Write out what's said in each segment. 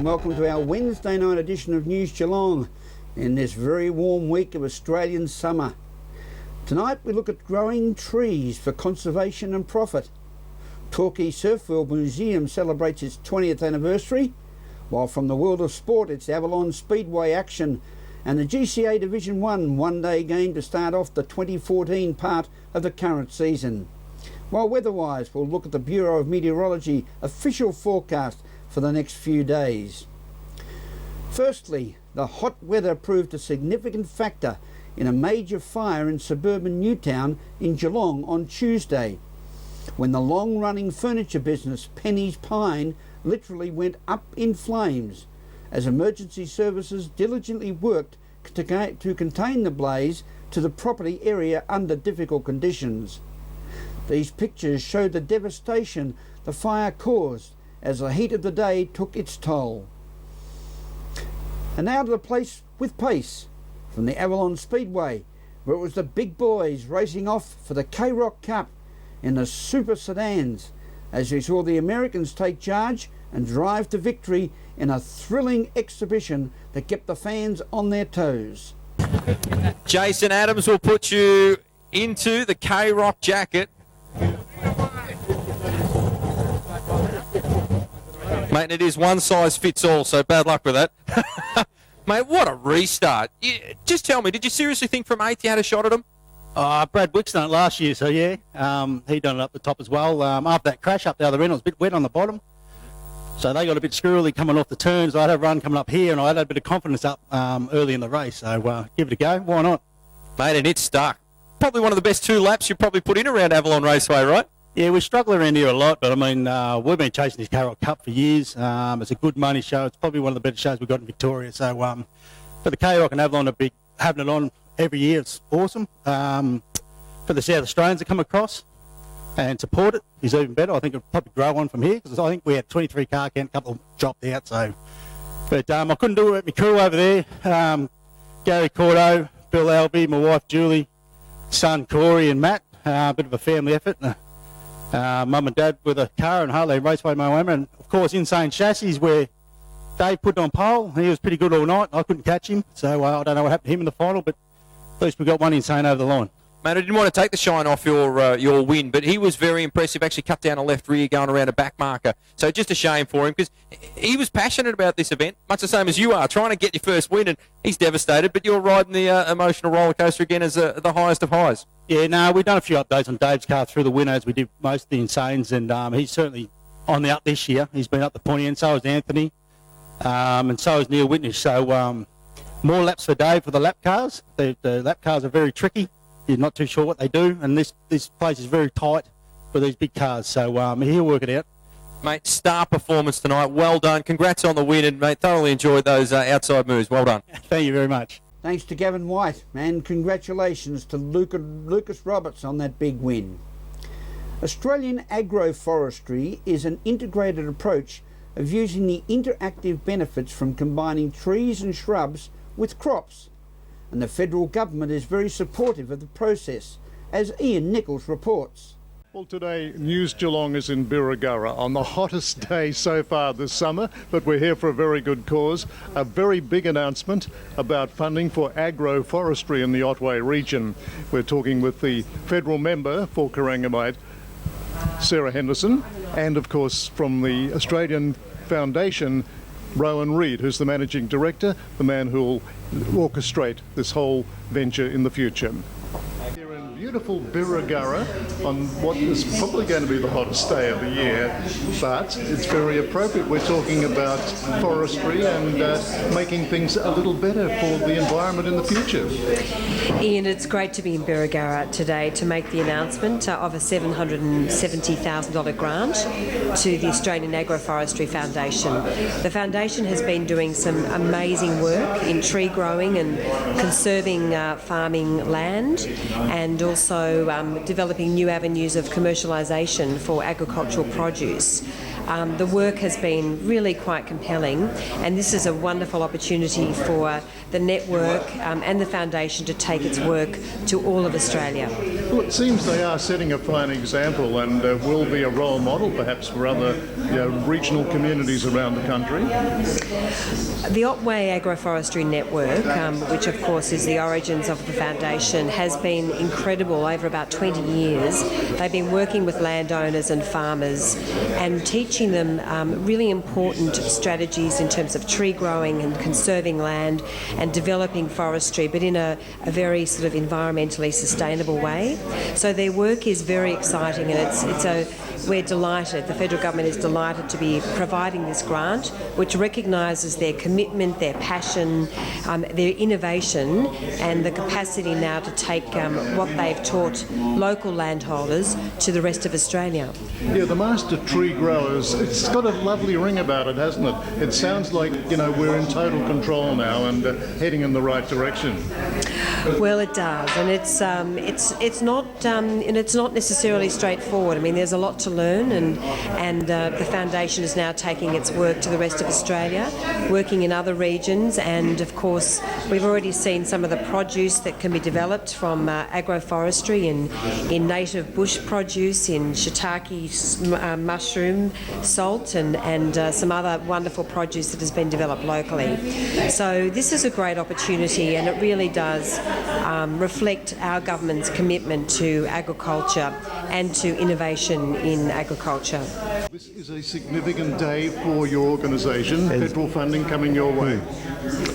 and welcome to our Wednesday night edition of News Geelong in this very warm week of Australian summer. Tonight we look at growing trees for conservation and profit. Torquay Surfworld Museum celebrates its 20th anniversary, while from the world of sport it's Avalon Speedway action and the GCA Division 1 one-day game to start off the 2014 part of the current season. While weather-wise, we'll look at the Bureau of Meteorology official forecast for the next few days. Firstly, the hot weather proved a significant factor in a major fire in suburban Newtown in Geelong on Tuesday, when the long-running furniture business Penny's Pine literally went up in flames as emergency services diligently worked to contain the blaze to the property area under difficult conditions. These pictures show the devastation the fire caused as the heat of the day took its toll. And now to the place with pace, from the Avalon Speedway, where it was the big boys racing off for the Krock Cup in the super sedans, as we saw the Americans take charge and drive to victory in a thrilling exhibition that kept the fans on their toes. Jason Adams will put you into the Krock jacket. Mate, it is one size fits all, so bad luck with that. Mate, what a restart. Just tell me, did you seriously think from 8th you had a shot at him? Brad Wicks done it last year, so yeah. He done it up the top as well. After that crash up the other end, it was a bit wet on the bottom. So they got a bit squirrely coming off the turns. I had a run coming up here, and I had a bit of confidence up early in the race. So give it a go. Why not? Mate, and it's stuck. Probably one of the best 2 laps you probably put in around Avalon Raceway, right? Yeah, we struggle around here a lot, but I mean, we've been chasing this Krock Cup for years. It's a good money show. It's probably one of the better shows we've got in Victoria. So for the Krock and Avalon to be having it on every year, it's awesome. For the South Australians to come across and support it is even better. I think it'll probably grow on from here, because I think we had 23 car count, a couple dropped out. So, but I couldn't do it with my crew over there. Gary Cordo, Bill Albee, my wife Julie, son Corey and Matt. A bit of a family effort. Mum and Dad with a car and Harley Raceway Moama, and of course Insane Chassis, where Dave put on pole. He was pretty good all night. I couldn't catch him, so I don't know what happened to him in the final, but at least we got one Insane over the line. Mate, I didn't want to take the shine off your win, but he was very impressive. Actually cut down a left rear going around a back marker. So just a shame for him, because he was passionate about this event, much the same as you are, trying to get your first win, and he's devastated. But you're riding the emotional roller coaster again as the highest of highs. Yeah, no, we've done a few updates on Dave's car through the winter, as we did most of the Insanes, and he's certainly on the up this year. He's been up the pointy end, so is Anthony, and so is Neil Whitney. So more laps for Dave for the lap cars. The lap cars are very tricky. You're not too sure what they do, and this place is very tight for these big cars, so he'll work it out. Mate, star performance tonight. Well done. Congrats on the win, and mate, thoroughly enjoyed those outside moves. Well done. Thank you very much. Thanks to Gavin White, and congratulations to Lucas Roberts on that big win. Australian agroforestry is an integrated approach of using the interactive benefits from combining trees and shrubs with crops, and the federal government is very supportive of the process, as Ian Nichols reports. Well, today News Geelong is in Birregurra on the hottest day so far this summer, but we're here for a very good cause. A very big announcement about funding for agroforestry in the Otway region. We're talking with the federal member for Corangamite, Sarah Henderson, and of course from the Australian Foundation, Rowan Reid, who's the managing director, the man who will orchestrate this whole venture in the future. Here in beautiful Birregurra on what is probably going to be the hottest day of the year, but it's very appropriate. We're talking about forestry and making things a little better for the environment in the future. Ian, it's great to be in Birregurra today to make the announcement of a $770,000 grant to the Australian Agroforestry Foundation. The foundation has been doing some amazing work in tree growing and conserving farming land, and also developing new avenues of commercialisation for agricultural produce. The work has been really quite compelling, and this is a wonderful opportunity for the network and the foundation to take its work to all of Australia. Well, it seems they are setting a fine example and will be a role model perhaps for other regional communities around the country. The Otway Agroforestry Network, which of course is the origins of the foundation, has been incredible over about 20 years. They've been working with landowners and farmers and teaching them really important strategies in terms of tree growing and conserving land and developing forestry, but in a very sort of environmentally sustainable way. So their work is very exciting, and we're delighted, the federal government is delighted to be providing this grant, which recognises their commitment, their passion, their innovation, and the capacity now to take what they've taught local landholders to the rest of Australia. Yeah, the master tree growers, it's got a lovely ring about it, hasn't it? It sounds like, we're in total control now and heading in the right direction. Well, it does, and it's not necessarily straightforward. I mean, there's a lot to learn, and the foundation is now taking its work to the rest of Australia, working in other regions, and of course we've already seen some of the produce that can be developed from agroforestry in native bush produce, in shiitake mushroom salt, and some other wonderful produce that has been developed locally. So this is a great opportunity, and it really does reflect our government's commitment to agriculture and to innovation in agriculture. This is a significant day for your organisation, federal funding coming your way.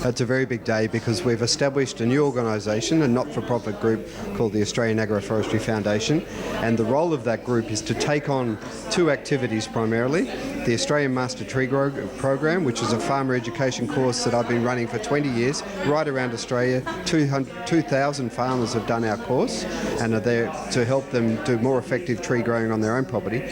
It's a very big day because we've established a new organisation, a not-for-profit group called the Australian Agroforestry Foundation, and the role of that group is to take on two activities primarily: the Australian Master Tree Grow Program, which is a farmer education course that I've been running for 20 years right around Australia. 2,000 farmers have done our course and are there to help them do more effective tree growing on their own property.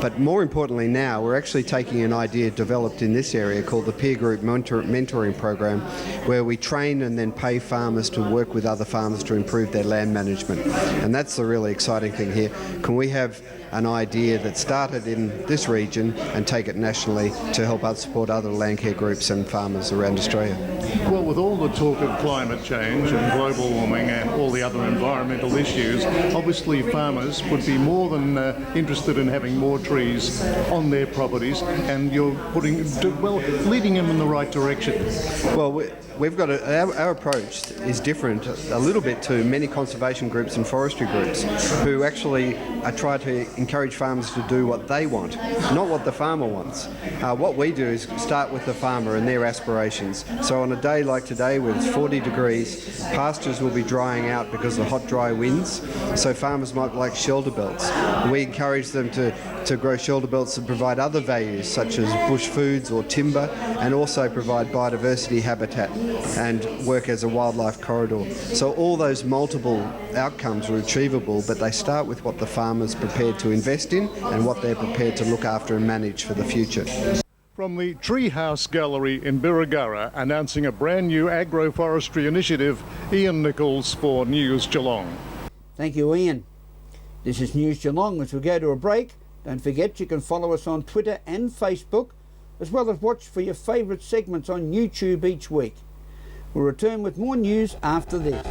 But more importantly now, we're actually taking an idea developed in this area called the Peer Group Mentoring Program, where we train and then pay farmers to work with other farmers to improve their land management. And that's the really exciting thing here. Can we have an idea that started in this region and take it nationally to help us support other land care groups and farmers around Australia? Well, with all the talk of climate change and global warming and all the other environmental issues, obviously farmers would be more than interested in having more trees on their properties, and you're leading them in the right direction. Well, we've got our approach is different a little bit to many conservation groups and forestry groups who actually try to encourage farmers to do what they want, not what the farmer wants. What we do is start with the farmer and their aspirations. So on a day like today where it's 40 degrees, pastures will be drying out because of hot, dry winds, so farmers might like shelter belts. We encourage them to grow shelter belts that provide other values such as bush foods or timber, and also provide biodiversity habitat and work as a wildlife corridor. So all those multiple outcomes are achievable, but they start with what the farmer's prepared to invest in and what they're prepared to look after and manage for the future. From the Treehouse Gallery in Birregurra, announcing a brand new agroforestry initiative, Ian Nichols for News Geelong. Thank you, Ian. This is News Geelong. As we go to a break, don't forget you can follow us on Twitter and Facebook, as well as watch for your favourite segments on YouTube each week. We'll return with more news after this.